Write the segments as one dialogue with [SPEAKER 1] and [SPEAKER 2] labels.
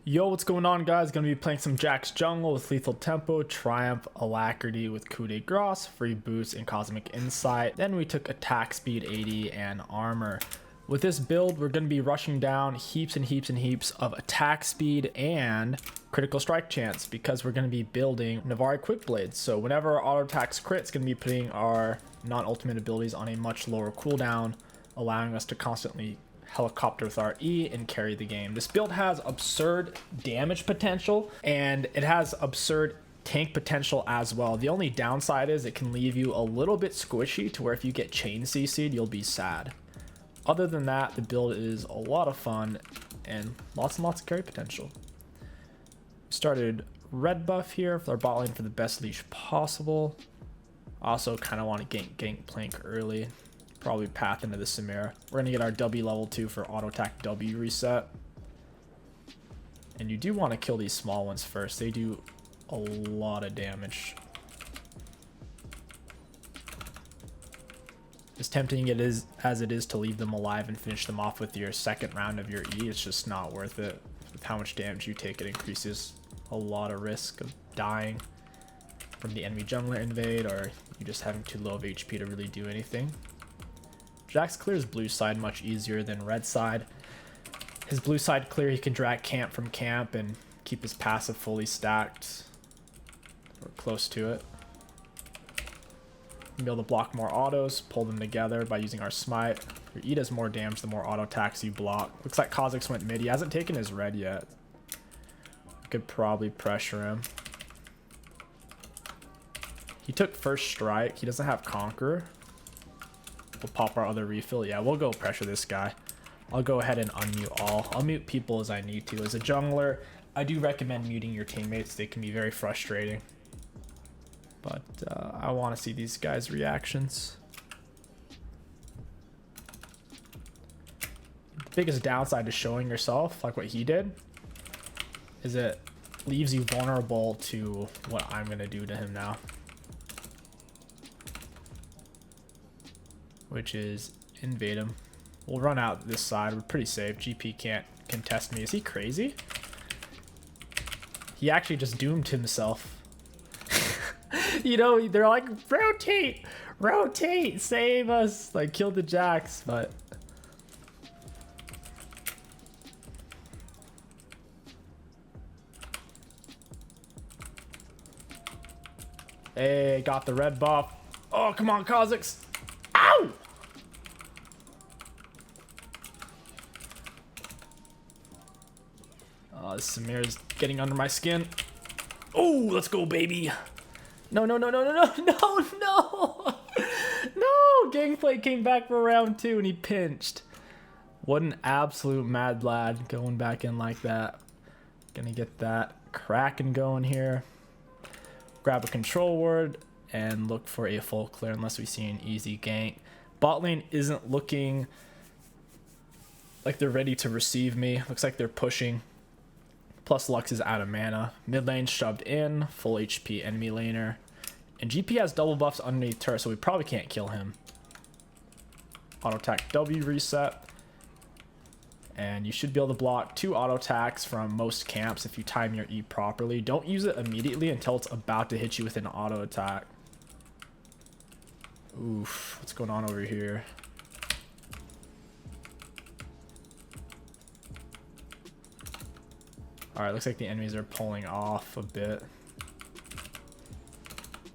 [SPEAKER 1] Yo, what's going on, guys? Gonna be playing some Jax Jungle with Lethal Tempo, Triumph, Alacrity with Coup de Grace, Free Boost, and Cosmic Insight. Then we took Attack Speed 80 and Armor. With this build, we're gonna be rushing down heaps and heaps and heaps of attack speed and critical strike chance because we're gonna be building Navari Quick Blades. So whenever our auto attacks crit, it's gonna be putting our non-ultimate abilities on a much lower cooldown, allowing us to constantly helicopter with our E and carry the game. This build has absurd damage potential and it has absurd tank potential as well. The only downside is it can leave you a little bit squishy to where if you get chain CC'd, you'll be sad. Other than that, the build is a lot of fun and lots of carry potential. Started red buff here with our bot lane for the best leash possible. Also kind of want to gank plank early. Probably path into the Samira. We're gonna get our W level 2 for auto attack W reset. And you do want to kill these small ones first. They do a lot of damage. As tempting as it is to leave them alive and finish them off with your second round of your E, it's just not worth it. With how much damage you take, it increases a lot of risk of dying from the enemy jungler invade, or you just having too low of HP to really do anything. Jax clears blue side much easier than red side. His blue side clear, he can drag camp from camp and keep his passive fully stacked or close to it. Be able to block more autos, pull them together by using our smite. Your E does more damage the more auto attacks you block. Looks like 𝐒𝐿𝐿𝐿𝐿 went mid. He hasn't taken his red yet. Could probably pressure him. He took first strike. He doesn't have Conqueror. We'll pop our other refill. Yeah, we'll go pressure this guy. I'll go ahead and unmute all. I'll mute people as I need to. As a jungler, I do recommend muting your teammates. They can be very frustrating. But I want to see these guys' reactions. The biggest downside to showing yourself, like what he did, is it leaves you vulnerable to what I'm going to do to him now. Which is invade him. We'll run out this side. We're pretty safe. GP can't contest me. Is he crazy? He actually just doomed himself. You know, they're like, rotate, save us. Like, kill the Jax, but... Hey, got the red buff. Oh, come on, 𝐒𝐿𝐿𝐿𝐿. Ow! This Samira's getting under my skin. Oh, let's go, baby. No. No. Gangplank came back for round 2 and he pinched. What an absolute mad lad going back in like that. Gonna get that Kraken going here. Grab a control ward and look for a full clear unless we see an easy gank. Bot lane isn't looking like they're ready to receive me. Looks like they're pushing. Plus Lux is out of mana. Mid lane shoved in, full HP enemy laner. And GP has double buffs underneath turret, so we probably can't kill him. Auto attack W reset. And you should be able to block 2 auto attacks from most camps if you time your E properly. Don't use it immediately until it's about to hit you with an auto attack. Oof, what's going on over here? Alright, looks like the enemies are pulling off a bit.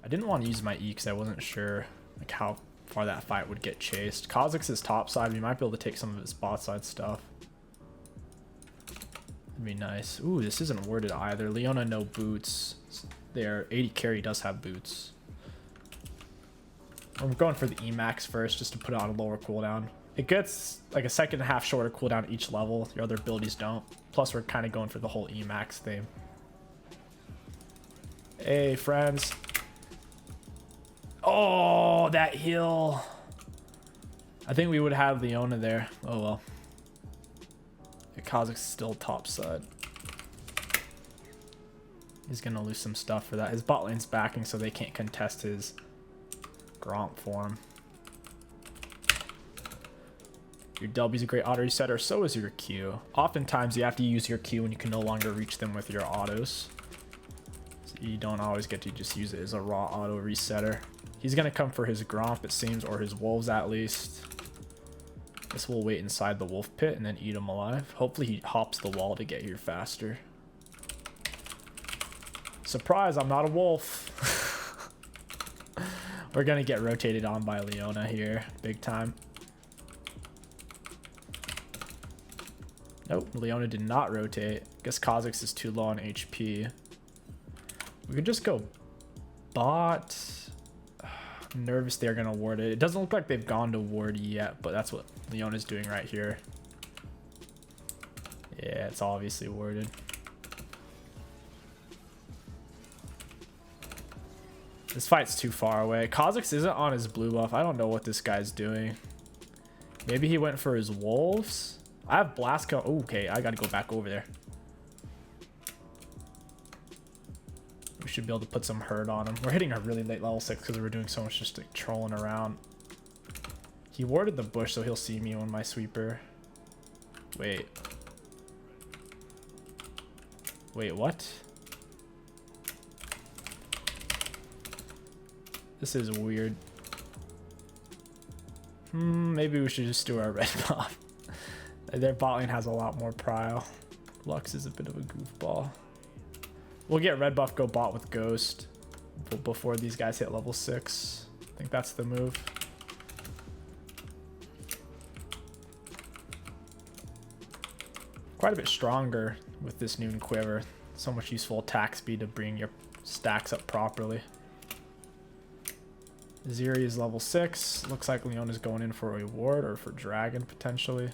[SPEAKER 1] I didn't want to use my E because I wasn't sure like how far that fight would get chased. 𝐒𝐿𝐿𝐿 is top side. We might be able to take some of his bot side stuff. That'd be nice. Ooh, this isn't worded either. Leona, no boots. Their 80 carry does have boots. We're going for the Emax first just to put it on a lower cooldown. It gets like a second and a half shorter cooldown each level. Your other abilities don't. Plus, we're kind of going for the whole Emax theme. Hey, friends. Oh, that heal. I think we would have Leona there. Oh, well. 𝐒𝐿𝐿𝐿𝐿's still top side. He's going to lose some stuff for that. His bot lane's backing, so they can't contest his Gromp form. Your W's a great auto resetter, so is your Q. Oftentimes you have to use your Q when you can no longer reach them with your autos. So you don't always get to just use it as a raw auto resetter. He's gonna come for his Gromp, it seems, or his wolves at least. Guess we'll wait inside the wolf pit and then eat him alive. Hopefully he hops the wall to get here faster. Surprise, I'm not a wolf. We're gonna get rotated on by Leona here, big time. Nope, Leona did not rotate. Guess 𝐒𝐿𝐲 is too low on HP. We could just go bot. I'm nervous they're gonna ward it. It doesn't look like they've gone to ward yet, but that's what Leona's doing right here. Yeah, it's obviously warded. This fight's too far away. 𝐒𝐿𝐲 isn't on his blue buff. I don't know what this guy's doing. Maybe he went for his wolves. I have blast cone. Oh, okay, I gotta go back over there. We should be able to put some hurt on him. We're hitting a really late level 6 because we're doing so much just like trolling around. He warded the bush, so he'll see me on my sweeper. Wait. Wait, what? This is weird. Maybe we should just do our red buff. Their bot lane has a lot more prio. Lux is a bit of a goofball. We'll get red buff, go bot with Ghost before these guys hit level 6. I think that's the move. Quite a bit stronger with this new quiver. So much useful attack speed to bring your stacks up properly. Zeri is level 6. Looks like Leona's going in for a ward or for dragon potentially.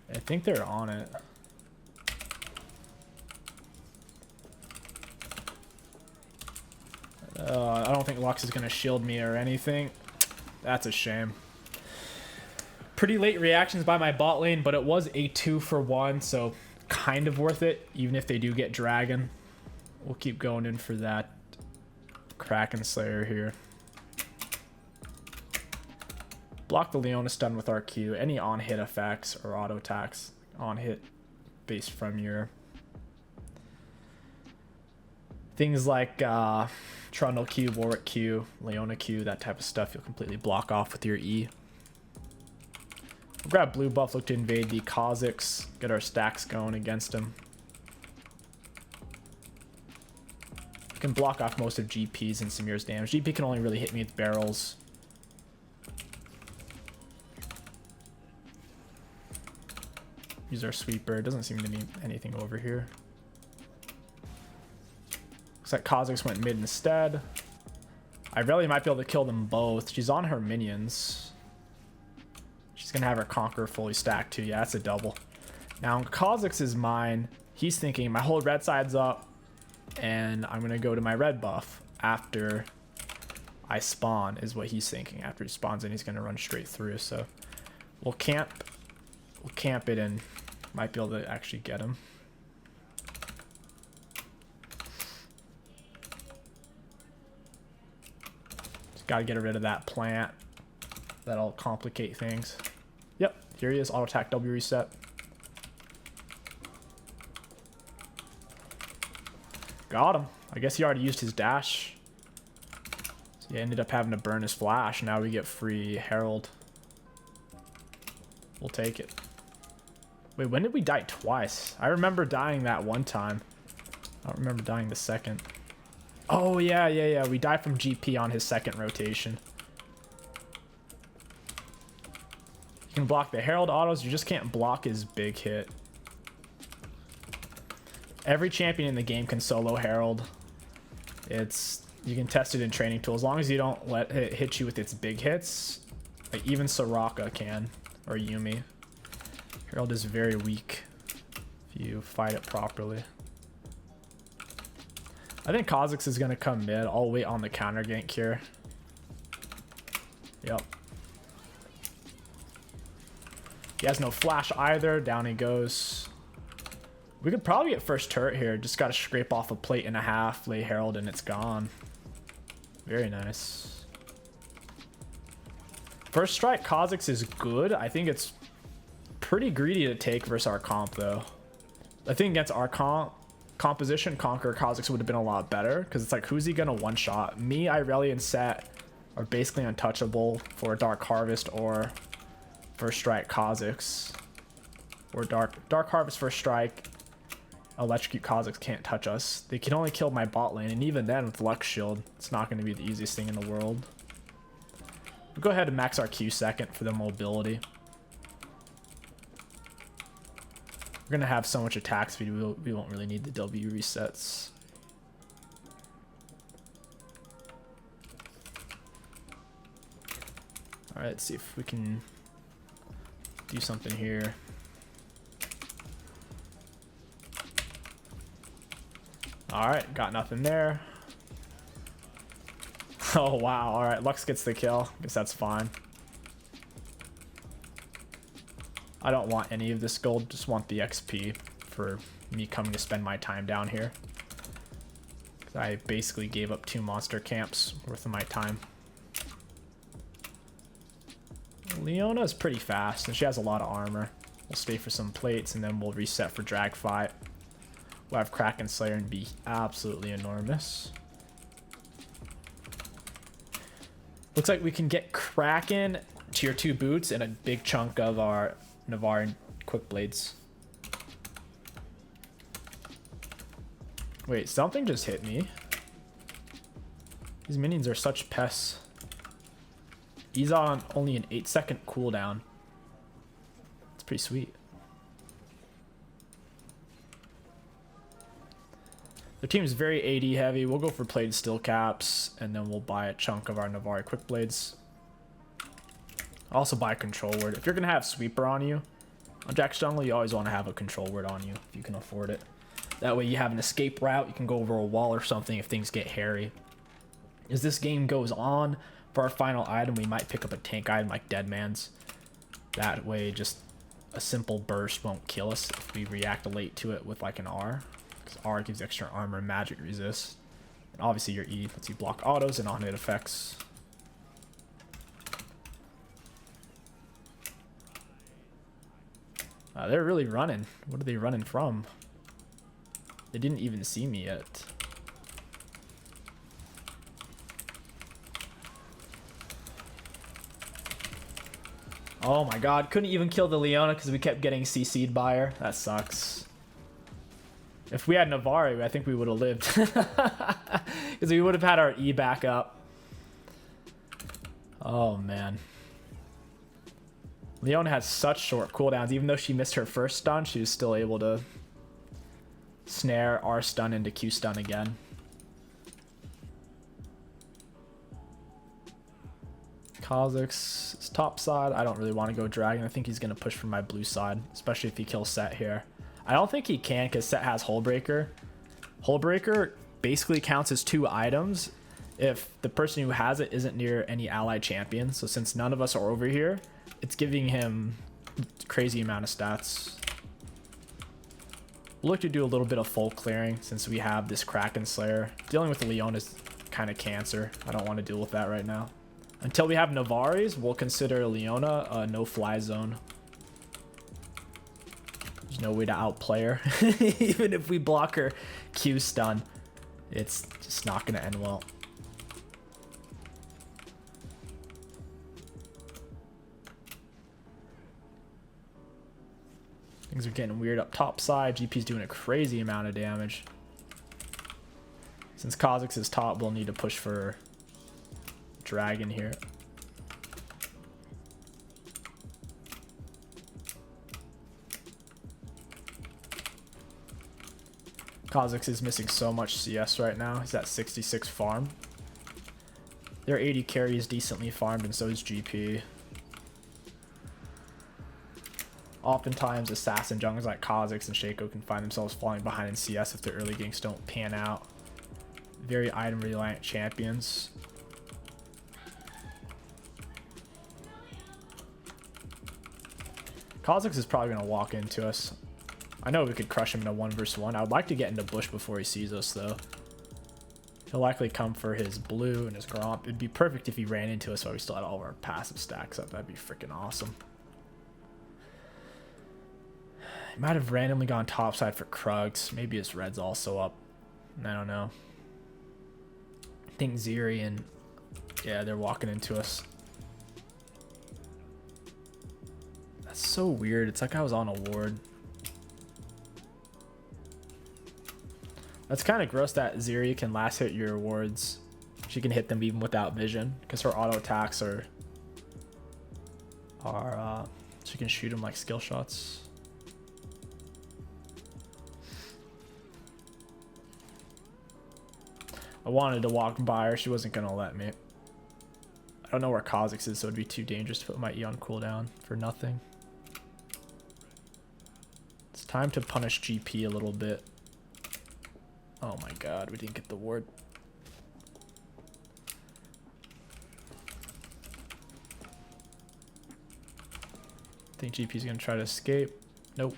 [SPEAKER 1] I think they're on it. I don't think Lux is going to shield me or anything. That's a shame. Pretty late reactions by my bot lane, but it was a 2-for-1, so kind of worth it, even if they do get dragon. We'll keep going in for that Kraken Slayer here. Block the Leona stun with our Q. Any on-hit effects or auto attacks on hit based from your things like Trundle Q, Warwick Q, Leona Q, that type of stuff you'll completely block off with your E. We'll grab blue buff, look to invade the 𝐒𝐿𝐲, get our stacks going against him. Can block off most of GP's and Samir's damage. GP can only really hit me with barrels. Use our sweeper. Doesn't seem to be anything over here. Looks like 𝐒𝐿𝐲 went mid instead. I really might be able to kill them both. She's on her minions. She's gonna have her Conqueror fully stacked too. Yeah, that's a double. Now 𝐒𝐿𝐲 is mine. He's thinking my whole red side's up and I'm gonna go to my red buff after I spawn, is what he's thinking. After he spawns in, he's gonna run straight through. So we'll camp it and might be able to actually get him. Just gotta get rid of that plant. That'll complicate things. Yep, here he is. Auto attack W reset. Got him. I guess he already used his dash. So he ended up having to burn his flash. Now we get free Herald. We'll take it. Wait, when did we die twice? I remember dying that one time. I don't remember dying the second. Oh, yeah. We died from GP on his second rotation. You can block the Herald autos. You just can't block his big hit. Every champion in the game can solo Herald. You can test it in training tool. As long as you don't let it hit you with its big hits. Like even Soraka can, or Yuumi. Herald is very weak if you fight it properly. I think 𝐒𝐿𝐲 is gonna come mid. I'll wait on the counter gank here. Yep. He has no flash either. Down he goes. We could probably get first turret here. Just got to scrape off a plate and a half, lay Herald, and it's gone. Very nice. First strike 𝐒𝐿𝐾𝐋 is good. I think it's pretty greedy to take versus our comp though. I think against our composition, Conqueror 𝐒𝐿𝐾𝐋 would have been a lot better because it's like, who's he gonna one shot? Me, Irelia, and Set are basically untouchable for Dark Harvest or first strike 𝐒𝐿𝐾𝐋. Or Dark Harvest first strike, electrocute 𝐒𝐿𝐾𝐋 can't touch us. They can only kill my bot lane, and even then with Lux Shield, it's not going to be the easiest thing in the world. We'll go ahead and max our Q second for the mobility. We're going to have so much attack speed, we won't really need the W resets. Alright, let's see if we can do something here. Alright, got nothing there. Oh wow, alright, Lux gets the kill. Guess that's fine. I don't want any of this gold, just want the XP for me coming to spend my time down here. I basically gave up 2 monster camps worth of my time. Leona is pretty fast, and she has a lot of armor. We'll stay for some plates, and then we'll reset for drag fight. We'll have Kraken Slayer and be absolutely enormous. Looks like we can get Kraken, tier 2 boots, and a big chunk of our Navarre quick blades. Wait, something just hit me. These minions are such pests. He's on only an 8-second cooldown. It's pretty sweet. The team is very AD heavy. We'll go for plated steel caps, and then we'll buy a chunk of our Navarre quick blades. I'll also buy a control word. If you're gonna have sweeper on you, on Jax Jungle, you always want to have a control word on you if you can afford it. That way you have an escape route. You can go over a wall or something if things get hairy. As this game goes on, for our final item, we might pick up a tank item like Dead Man's. That way, just a simple burst won't kill us if we react late to it with like an R. Because R gives extra armor and magic resist. And obviously your E lets you block autos and on-hit effects. They're really running. What are they running from? They didn't even see me yet. Oh my god, couldn't even kill the Leona because we kept getting CC'd by her. That sucks. If we had Navarre, I think we would have lived. Because we would have had our E back up. Oh man. Leona has such short cooldowns. Even though she missed her first stun, she was still able to snare R stun into Q stun again. 𝐒𝐿𝐾𝐋's top side. I don't really want to go dragon. I think he's going to push for my blue side, especially if he kills Set here. I don't think he can because Set has Hullbreaker. Hullbreaker basically counts as 2 items if the person who has it isn't near any allied champion. So since none of us are over here, it's giving him a crazy amount of stats. We'll look to do a little bit of full clearing since we have this Kraken Slayer. Dealing with the Leona is kind of cancer. I don't want to deal with that right now. Until we have Navarres, we'll consider Leona a no-fly zone. There's no way to outplay her. Even if we block her Q stun, it's just not going to end well. Things are getting weird up top side. GP's doing a crazy amount of damage. Since 𝐒𝐿𝐾𝐋 is top, we'll need to push for dragon here. 𝐒𝐿𝐾𝐋 is missing so much CS right now. He's at 66 farm. Their 80 carry is decently farmed, and so is GP. Oftentimes, assassin junglers like 𝐒𝐿𝐾𝐋 and 𝐒𝐿𝐾𝐋 can find themselves falling behind in CS if their early ganks don't pan out. Very item reliant champions. 𝐒𝐿𝐾𝐋 is probably going to walk into us. I know we could crush him in a 1 versus 1. I would like to get into bush before he sees us, though. He'll likely come for his blue and his Gromp. It'd be perfect if he ran into us while we still had all of our passive stacks up. That'd be freaking awesome. He might have randomly gone topside for Krugs. Maybe his red's also up. I don't know. I think Zeri and... yeah, they're walking into us. That's so weird. It's like I was on a ward. That's kind of gross that Zeri can last hit your wards. She can hit them even without vision because her auto attacks are she can shoot them like skill shots. I wanted to walk by her. She wasn't gonna let me. I don't know where 𝐒𝐿𝐿𝐿 is, so it'd be too dangerous to put my E on cooldown for nothing. It's time to punish GP a little bit. Oh my god, we didn't get the ward. I think GP's gonna try to escape. Nope.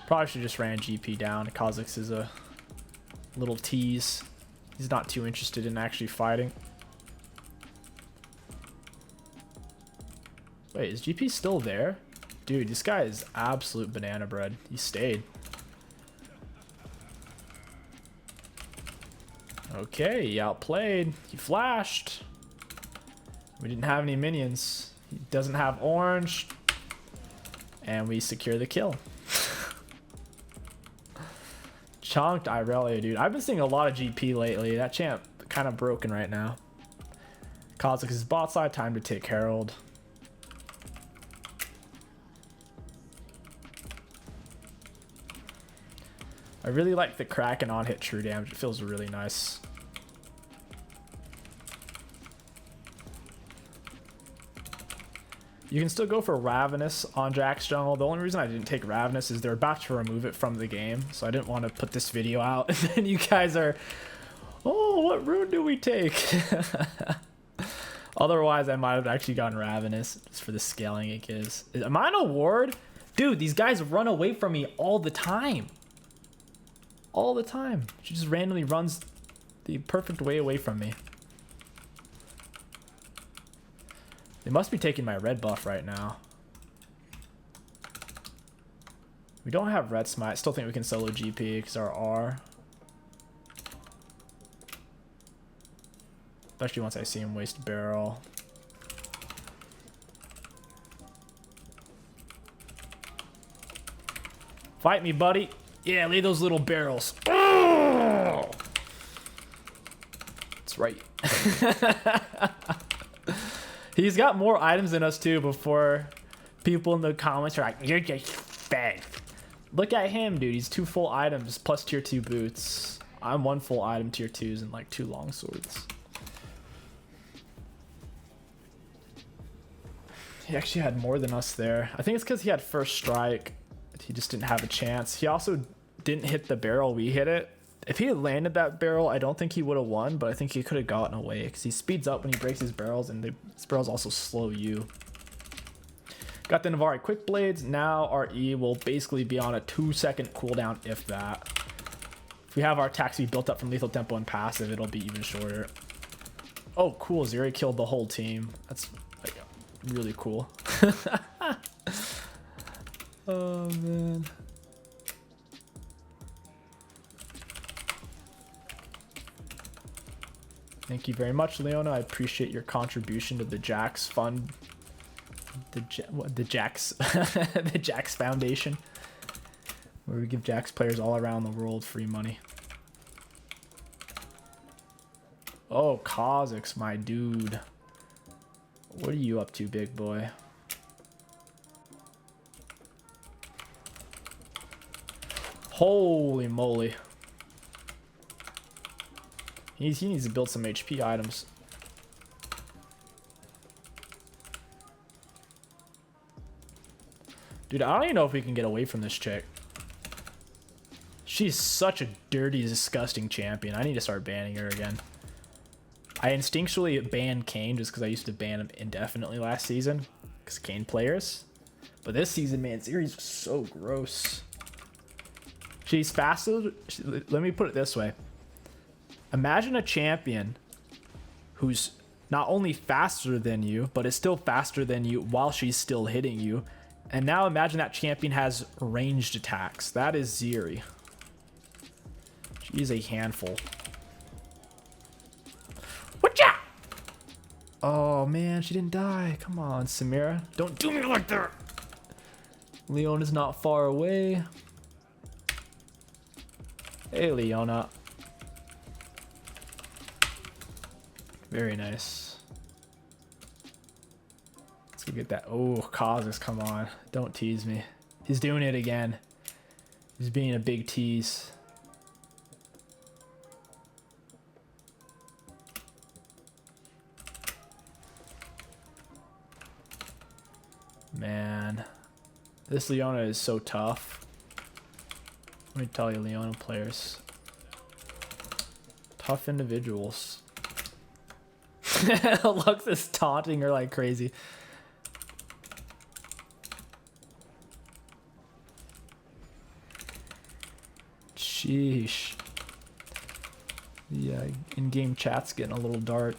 [SPEAKER 1] Probably should just ran GP down. 𝐒𝐿𝐿𝐿 is a little tease. He's not too interested in actually fighting. Wait, is GP still there? Dude, this guy is absolute banana bread. He stayed. Okay, he outplayed. He flashed. We didn't have any minions. He doesn't have orange. And we secure the kill. Chunked Irelia, dude. I've been seeing a lot of GP lately. That champ kind of broken right now. 𝐒𝐿𝐿𝐿 is bot side. Time to take Herald. I really like the Kraken on hit true damage. It feels really nice. You can still go for Ravenous on Jax Jungle. The only reason I didn't take Ravenous is they're about to remove it from the game. So I didn't want to put this video out. And then you guys are, oh, what rune do we take? Otherwise, I might have actually gotten Ravenous just for the scaling it gives. Am I on a ward? Dude, these guys run away from me all the time. All the time. She just randomly runs the perfect way away from me. They must be taking my red buff right now. We don't have red smite. Still think we can solo GP because our R. Especially once I see him waste barrel. Fight me, buddy. Yeah, lay those little barrels. Oh! That's right. He's got more items than us too before people in the comments are like, you're just fed. Look at him, dude. He's 2 full items plus tier 2 boots. I'm 1 full item tier 2s and like 2 long swords. He actually had more than us there. I think it's because he had first strike. He just didn't have a chance. He also didn't hit the barrel. We hit it. If he had landed that barrel, I don't think he would have won, but I think he could have gotten away because he speeds up when he breaks his barrels, and his barrels also slow you. Got the Navari quick blades. Now our E will basically be on a 2-second cooldown, if that. If we have our attacks be built up from lethal tempo and passive, it'll be even shorter. Oh, cool. Zeri killed the whole team. That's like really cool. Oh, man. Thank you very much, Leona. I appreciate your contribution to the Jax Fund. The Jax the Jax Foundation, where we give Jax players all around the world free money. Oh, 𝐒𝐿𝐿𝐿𝐿, my dude. What are you up to, big boy? Holy moly. He needs to build some HP items. Dude, I don't even know if we can get away from this chick. She's such a dirty, disgusting champion. I need to start banning her again. I instinctually banned Kayn just because I used to ban him indefinitely last season. Because Kayn players. But this season, man, Zeri's so gross. She's faster. Let me put it this way. Imagine a champion who's not only faster than you, but is still faster than you while she's still hitting you. And now imagine that champion has ranged attacks. That is Zeri. She's a handful. Whatcha? Oh man, she didn't die. Come on, Samira. Don't do me like that. Leona's not far away. Hey, Leona. Very nice. Let's go get that. Oh, 𝐒𝐿𝐿, come on. Don't tease me. He's doing it again. He's being a big tease. Man, this Leona is so tough. Let me tell you, Leona players. Tough individuals. Lux is taunting her like crazy. Sheesh. The in-game chat's getting a little dark.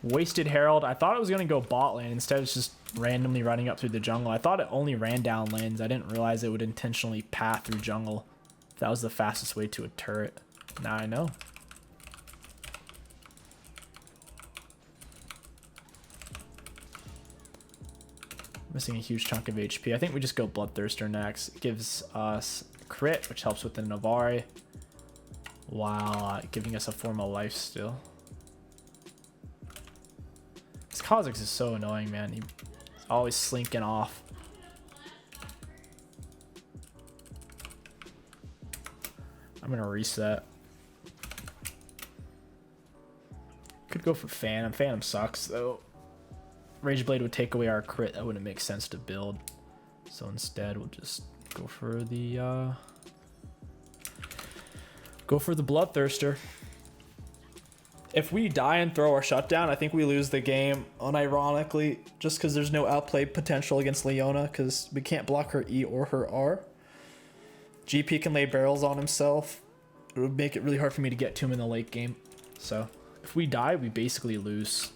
[SPEAKER 1] Wasted Herald. I thought it was going to go bot lane. Instead, it's just randomly running up through the jungle. I thought it only ran down lanes. I didn't realize it would intentionally path through jungle. That was the fastest way to a turret. Now I know. Missing a huge chunk of HP. I think we just go Bloodthirster next. It gives us crit, which helps with the Navari, while giving us a form of life still. This 𝐒𝐿𝐿 is so annoying, man. He's always slinking off. I'm gonna reset. Could go for Phantom. Phantom sucks though. Rage Blade would take away our crit. That wouldn't make sense to build. So instead, we'll just go for the Bloodthirster. If we die and throw our shutdown, I think we lose the game, unironically, just because there's no outplay potential against Leona, because we can't block her E or her R. GP can lay barrels on himself. It would make it really hard for me to get to him in the late game. So if we die, we basically lose.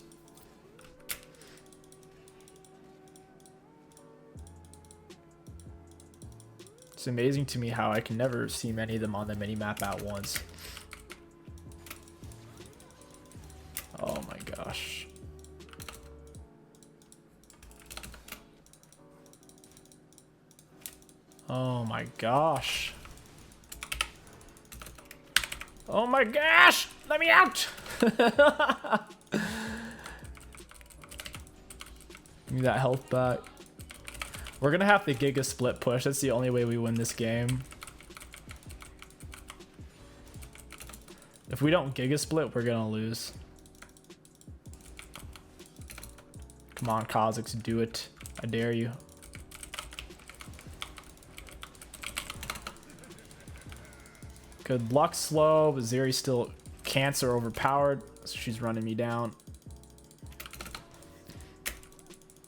[SPEAKER 1] It's amazing to me how I can never see many of them on the minimap at once. Oh my gosh. Oh my gosh. Oh my gosh! Let me out! Give me that health back. We're gonna have to Giga split push. That's the only way we win this game. If we don't Giga split, we're gonna lose. Come on, 𝐒𝐿𝐿, do it. I dare you. Good luck, slow, but Zeri's still cancer overpowered, so she's running me down.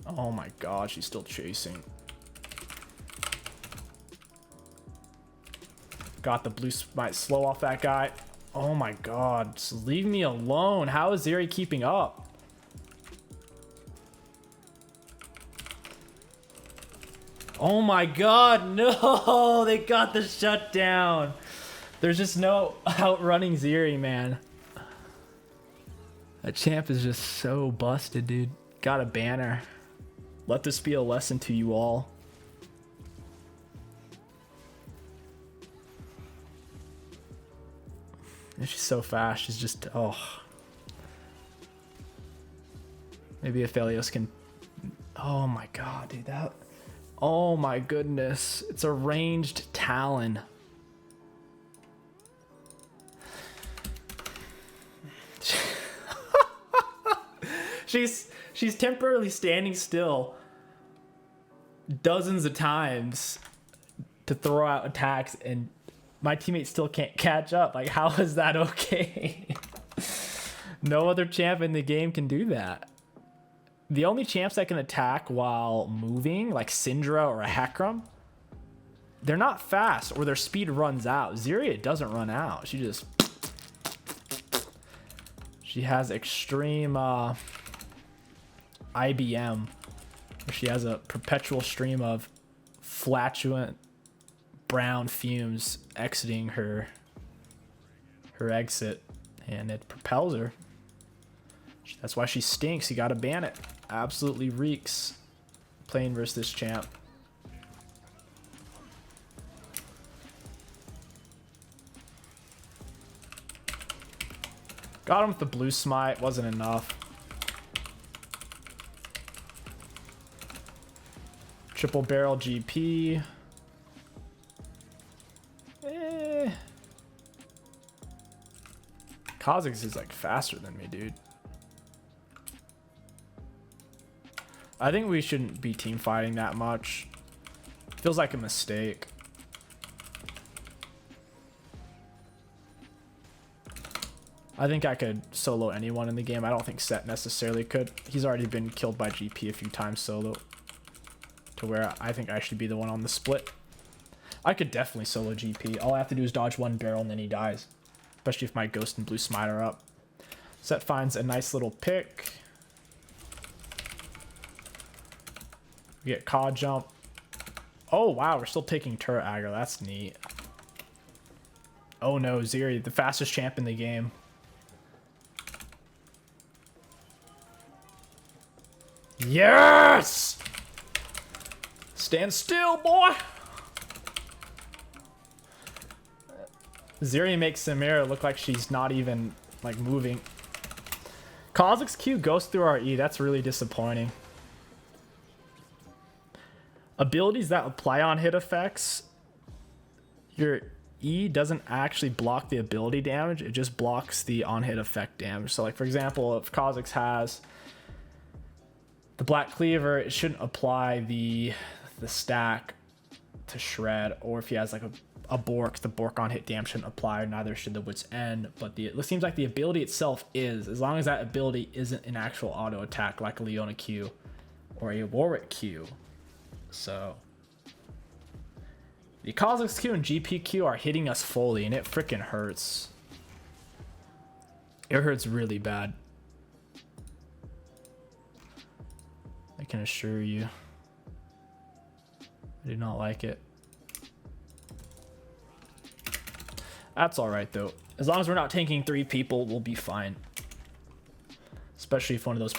[SPEAKER 1] Oh my god, she's still chasing. Got the blue smite slow off that guy. Oh my god, just leave me alone. How is Zeri keeping up? Oh my god, no! They got the shutdown. There's just no outrunning Zeri, man. That champ is just so busted, dude. Got a banner. Let this be a lesson to you all. And she's so fast. She's just, oh. Maybe if 𝐒𝐿𝐿𝐿 can... Oh my god, dude. That... Oh my goodness. It's a ranged Talon. She's temporarily standing still dozens of times to throw out attacks, and my teammates still can't catch up. Like, how is that okay? No other champ in the game can do that. The only champs that can attack while moving, like Syndra or a Hecarim, they're not fast, or their speed runs out. Zeri, it doesn't run out. She just She has extreme IBM, where she has a perpetual stream of flatulent brown fumes exiting her exit, and it propels her. That's why she stinks. You gotta ban it. Absolutely reeks playing versus this champ. Got him with the blue smite, wasn't enough. Triple barrel GP. 𝐒𝐿𝐿𝐿𝐿 is like faster than me, dude. I think we shouldn't be team fighting that much. Feels like a mistake. I think I could solo anyone in the game. I don't think Set necessarily could. He's already been killed by GP a few times solo, to where I think I should be the one on the split. I could definitely solo GP. All I have to do is dodge one barrel and then he dies. Especially if my Ghost and Blue Smite are up. Set finds a nice little pick. We get 𝐒𝐿 jump. Oh wow, we're still taking turret aggro. That's neat. Oh no, Zeri, the fastest champ in the game. Yes! Stand still, boy! Zeri makes Samira look like she's not even like moving. 𝐒𝐿𝐿𝐿𝐿 goes through our E. That's really disappointing. Abilities that apply on hit effects, your E doesn't actually block the ability damage. It just blocks the on hit effect damage. So like for example, if 𝐒𝐿𝐿𝐿𝐿 has the Black Cleaver, it shouldn't apply the stack to shred, or if he has like a Bork, the Bork on hit damage shouldn't apply, neither should the Wit's End. But it seems like the ability itself is, as long as that ability isn't an actual auto attack like a Leona Q or a Warwick Q. So the 𝐒𝐿𝐿𝐿𝐿 Q and GP Q are hitting us fully, and it freaking hurts. It hurts really bad, I can assure you. I do not like it. That's alright though. As long as we're not tanking 3 people, we'll be fine. Especially if one of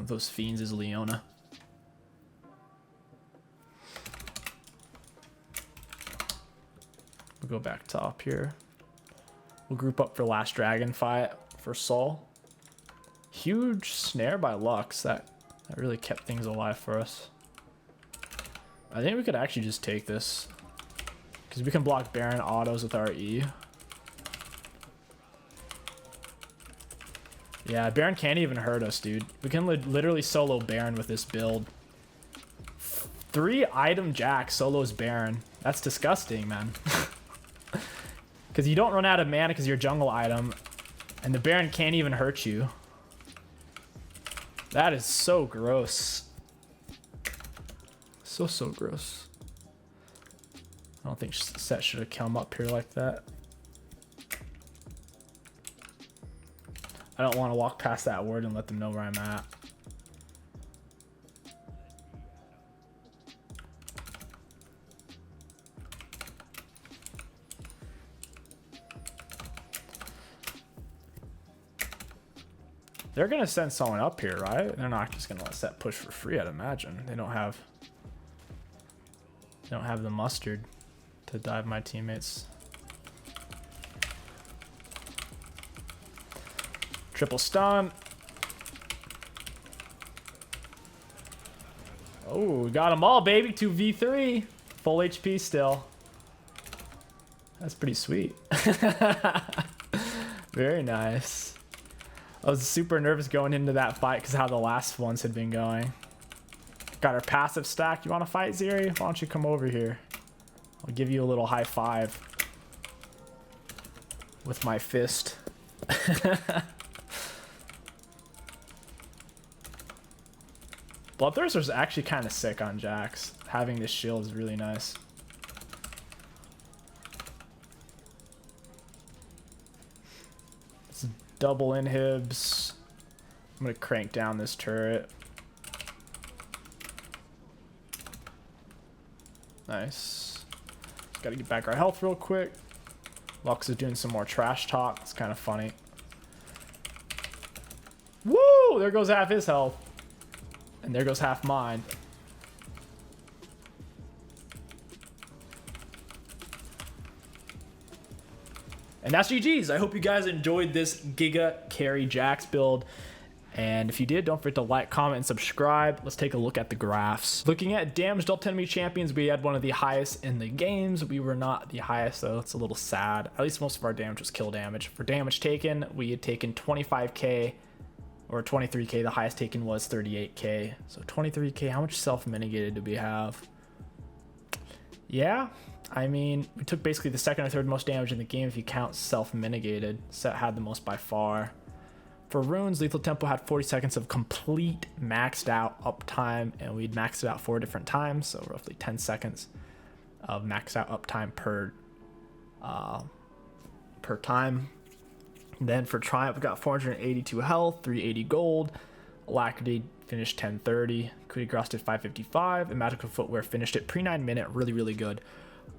[SPEAKER 1] those fiends is Leona. We'll go back top here. We'll group up for last dragon fight for Sol. Huge snare by Lux. That really kept things alive for us. I think we could actually just take this, because we can block Baron autos with our E. Yeah, Baron can't even hurt us, dude. We can literally solo Baron with this build. 3 item Jax solos Baron. That's disgusting, man. Because you don't run out of mana because you're jungle item, and the Baron can't even hurt you. That is so gross. So gross. I don't think Set should have come up here like that. I don't want to walk past that word and let them know where I'm at. They're gonna send someone up here, right? They're not just gonna let Set push for free, I'd imagine. They don't have the mustard to dive my teammates. Triple stun. Oh, we got them all, baby. 2v3. Full HP still. That's pretty sweet. Very nice. I was super nervous going into that fight because how the last ones had been going. Got our passive stack. You want to fight, Zeri? Why don't you come over here? I'll give you a little high five with my fist. Bloodthirster's actually kind of sick on Jax. Having this shield is really nice. double inhibs. I'm gonna crank down this turret. Nice. Gotta get back our health real quick. Lux is doing some more trash talk. It's kind of funny. Woo! There goes half his health. And there goes half mine. And that's GG's. I hope you guys enjoyed this Giga Carry Jax build. And if you did, don't forget to like, comment, and subscribe. Let's take a look at the graphs. Looking at damage dealt to enemy champions, we had one of the highest in the games. We were not the highest, though. It's a little sad. At least most of our damage was kill damage. For damage taken, we had taken 25k or 23k. The highest taken was 38k. So 23k, how much self-mitigated do we have? Yeah, I mean, we took basically the second or third most damage in the game if you count self-mitigated. Set had the most by far. For runes, Lethal Tempo had 40 seconds of complete maxed out uptime, and we'd maxed it out 4 different times, so roughly 10 seconds of maxed out uptime per time. And then for Triumph, we got 482 health, 380 gold. Alacrity finished 1030. 𝐒𝐿 did 555, and Magical Footwear finished at pre-9 minute. Really, really good.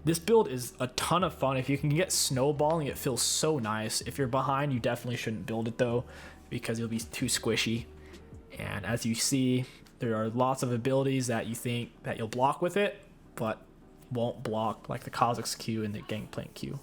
[SPEAKER 1] This build is a ton of fun. If you can get snowballing, it feels so nice. If you're behind, you definitely shouldn't build it though, because you'll be too squishy. And as you see, there are lots of abilities that you think that you'll block with it, but won't block, like the 𝐒𝐿𝐋𝐒 and the Gangplank Q.